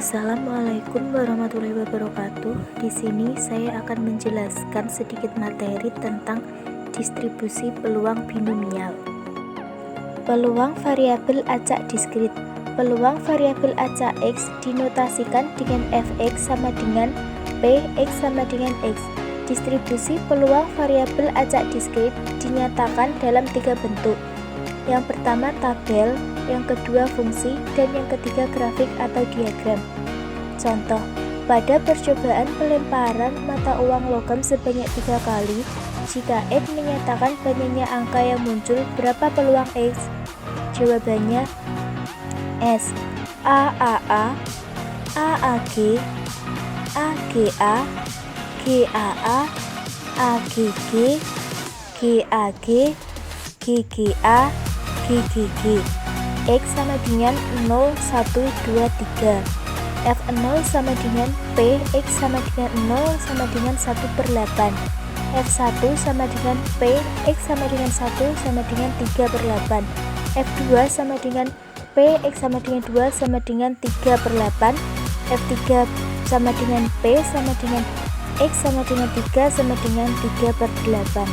Assalamualaikum warahmatullahi wabarakatuh. Di sini saya akan menjelaskan sedikit materi tentang distribusi peluang binomial. Peluang variabel acak diskrit. Peluang variabel acak X dinotasikan dengan Fx sama dengan Px sama dengan X. Distribusi peluang variabel acak diskrit dinyatakan dalam tiga bentuk. Yang pertama tabel, yang kedua fungsi, dan yang ketiga grafik atau diagram. Contoh, pada percobaan pelemparan mata uang logam sebanyak 3 kali, jika X menyatakan banyaknya angka yang muncul, berapa peluang X? Jawabannya S. AAA, AAG, AGA, GAA, AGG, GAG, GGA, GGG. X sama dengan 0, 1, 2, 3. F0 sama dengan P, X sama dengan 0 sama dengan 1/8. F1 sama dengan P, X sama dengan 1 sama dengan 3/8. F2 sama dengan P, X sama dengan 2 sama dengan 3/8. F3 sama dengan P sama dengan X sama dengan 3 sama dengan 3/8.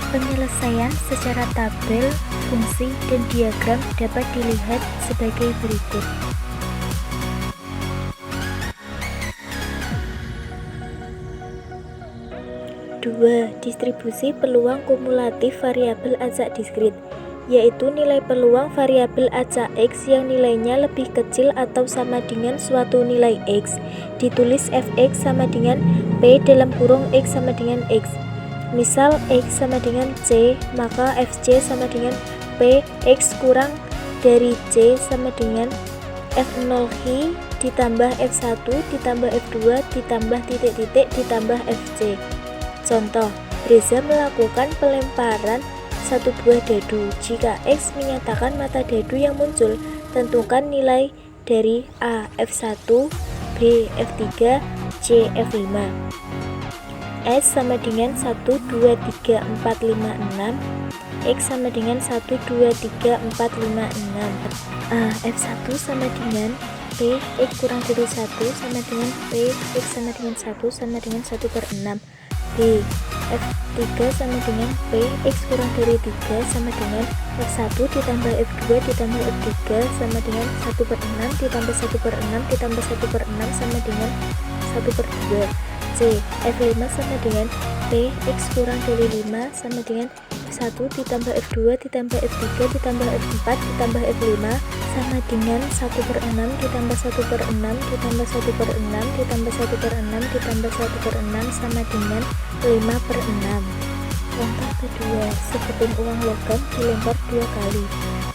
Penyelesaian secara tabel, fungsi, dan diagram dapat dilihat sebagai berikut. Dua, distribusi peluang kumulatif variabel acak diskrit, yaitu nilai peluang variabel acak X yang nilainya lebih kecil atau sama dengan suatu nilai X, ditulis Fx sama dengan P dalam kurung X sama dengan X. Misal X sama dengan C, maka Fc sama dengan P, X kurang dari C sama dengan F0 ditambah F1 ditambah F2 ditambah titik-titik ditambah Fc. Contoh, Reza melakukan pelemparan satu buah dadu. Jika X menyatakan mata dadu yang muncul, tentukan nilai dari A, F1, B, F3, C, F5. S sama dengan 1, 2, 3, 4, 5, 6. X sama dengan 1, 2, 3, 4, 5, 6. A, F1 sama dengan P, X kurang dari 1 sama dengan P, X sama dengan 1 sama dengan 1/6. B, F3 sama dengan P, X kurang dari 3 sama dengan F1 ditambah F2 ditambah F3 sama dengan 1/6 ditambah 1/6 ditambah 1/6 sama dengan 1/2. C, F5 sama dengan P, X kurang dari 5 sama dengan F1 ditambah F2 ditambah F3 ditambah F4 ditambah F5 sama dengan 1/6 ditambah 1/6 ditambah 1/6 ditambah 1/6 ditambah 1/6 sama dengan 5/6. Contoh kedua, sebutin uang logam dilempar 2 kali.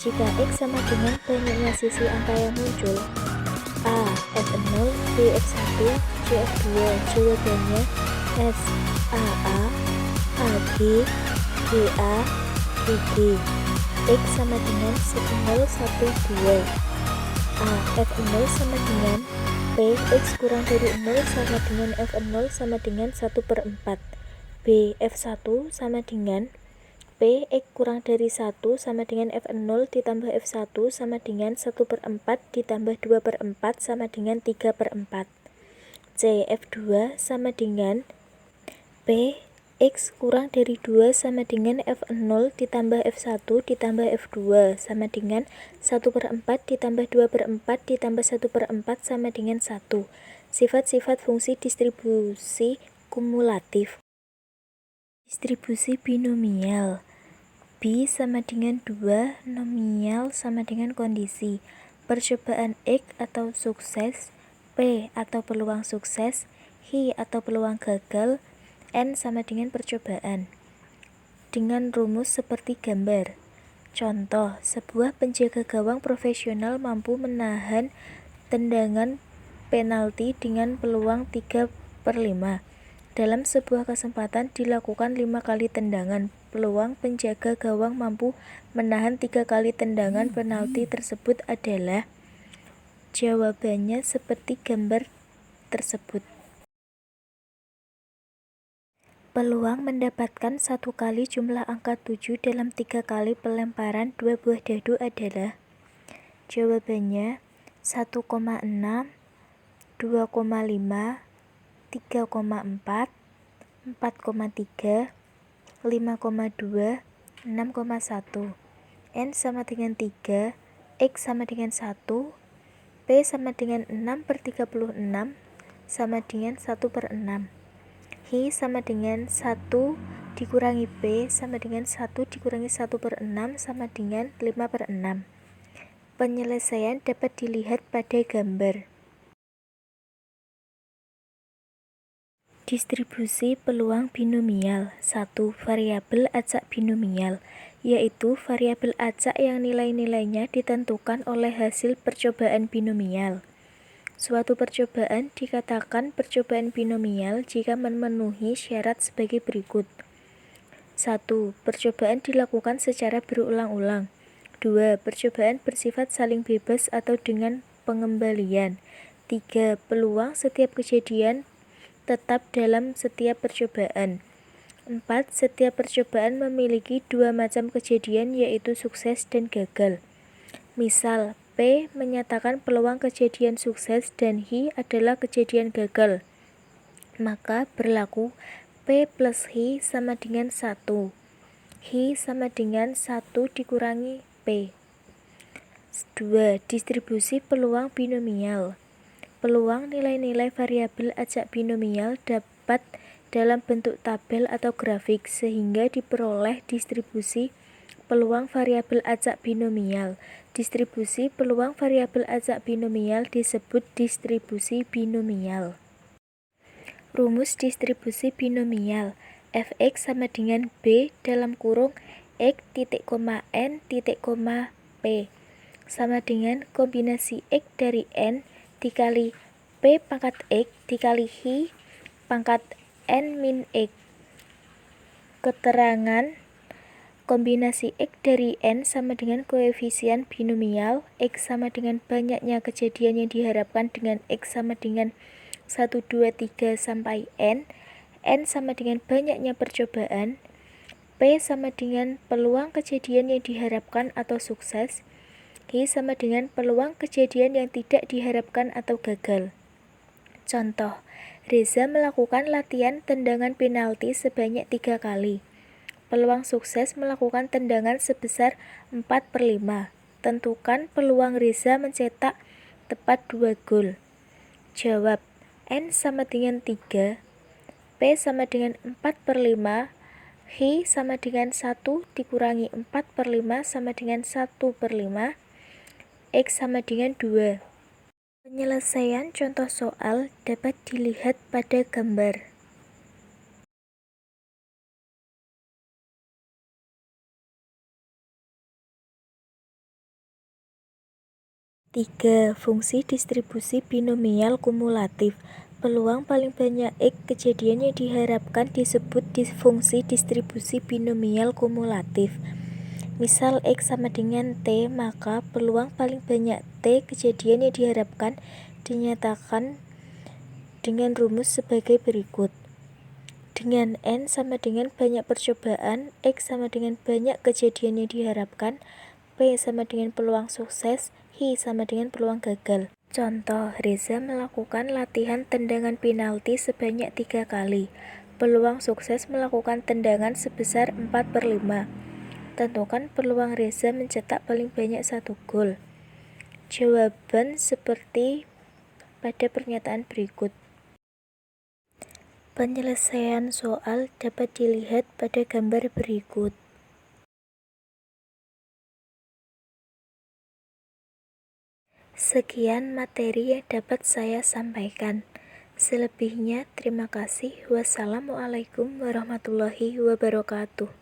Jika X sama dengan banyaknya sisi angka yang muncul, A, F0, B, F1, C, F2. Jawabannya S, AA, AG, GA, GG. X sama dengan 10, 1, 2. A, F0 sama dengan P, X kurang dari 0 sama dengan F0 sama dengan 1/4. B, F1 sama dengan P, X kurang dari 1 sama dengan F0 ditambah F1 sama dengan 1/4 ditambah 2/4 sama dengan 3/4. C, F2 sama dengan P, X kurang dari 2 sama dengan F0 ditambah F1 ditambah F2 sama dengan 1/4 ditambah 2/4 ditambah 1/4 sama dengan 1. Sifat-sifat fungsi distribusi kumulatif. Distribusi binomial. B sama dengan 2, nomial sama dengan kondisi. Percobaan X atau sukses, P atau peluang sukses, H atau peluang gagal, N sama dengan percobaan. Dengan rumus seperti gambar. Contoh, sebuah penjaga gawang profesional mampu menahan tendangan penalti dengan peluang 3/5. Dalam sebuah kesempatan dilakukan 5 kali tendangan. Peluang penjaga gawang mampu menahan 3 kali tendangan penalti tersebut adalah. Jawabannya seperti gambar tersebut. Peluang mendapatkan 1 kali jumlah angka 7 dalam 3 kali pelemparan 2 buah dadu adalah. Jawabannya 1,6, 2,5, 3,4, 4,3, 5,2, 6,1. N sama dengan 3, X sama dengan 1, P sama dengan 6/36 sama dengan 1/6. Hi sama dengan 1 dikurangi P sama dengan 1 dikurangi 1/6 sama dengan 5/6. Penyelesaian dapat dilihat pada gambar. Distribusi peluang binomial. 1. Variabel acak binomial, yaitu variabel acak yang nilai-nilainya ditentukan oleh hasil percobaan binomial. Suatu percobaan dikatakan percobaan binomial jika memenuhi syarat sebagai berikut. 1. Percobaan dilakukan secara berulang-ulang. 2. Percobaan bersifat saling bebas atau dengan pengembalian. 3. Peluang setiap kejadian tetap dalam setiap percobaan. 4. Setiap percobaan memiliki dua macam kejadian, yaitu sukses dan gagal. Misal, P menyatakan peluang kejadian sukses dan Hi adalah kejadian gagal. Maka berlaku P plus Hi sama dengan 1. Hi sama dengan 1 dikurangi P. 2. Distribusi peluang binomial. Peluang nilai-nilai variabel acak binomial dapat dalam bentuk tabel atau grafik, sehingga diperoleh distribusi peluang variabel acak binomial. Distribusi peluang variabel acak binomial disebut distribusi binomial. Rumus distribusi binomial. Fx sama dengan B dalam kurung X titik koma N titik koma P sama dengan kombinasi X dari N dikali P pangkat X dikali Hi pangkat N min X. Keterangan kombinasi X dari N sama dengan koefisien binomial, X sama dengan banyaknya kejadian yang diharapkan dengan X sama dengan 1, 2, 3 sampai N sama dengan banyaknya percobaan, P sama dengan peluang kejadian yang diharapkan atau sukses, Hi sama dengan peluang kejadian yang tidak diharapkan atau gagal. Contoh, Reza melakukan latihan tendangan penalti sebanyak 3 kali. Peluang sukses melakukan tendangan sebesar 4/5. Tentukan peluang Reza mencetak tepat 2 gol. Jawab, N sama dengan 3, P sama dengan 4/5, Hi sama dengan 1 dikurangi 4/5 sama dengan 1/5, X sama dengan 2. Penyelesaian contoh soal dapat dilihat pada gambar. Tiga. Fungsi distribusi binomial kumulatif. Peluang paling banyak X kejadian yang diharapkan disebut fungsi distribusi binomial kumulatif. Misal X sama dengan T, maka peluang paling banyak T kejadian yang diharapkan dinyatakan dengan rumus sebagai berikut. Dengan N sama dengan banyak percobaan, X sama dengan banyak kejadian yang diharapkan, P sama dengan peluang sukses, Hi sama dengan peluang gagal. Contoh, Reza melakukan latihan tendangan penalti sebanyak 3 kali. Peluang sukses melakukan tendangan sebesar 4/5. Tentukan peluang Reza mencetak paling banyak 1 gol. Jawaban seperti pada pernyataan berikut. Penyelesaian soal dapat dilihat pada gambar berikut. Sekian materi yang dapat saya sampaikan. Selebihnya terima kasih. Wassalamualaikum warahmatullahi wabarakatuh.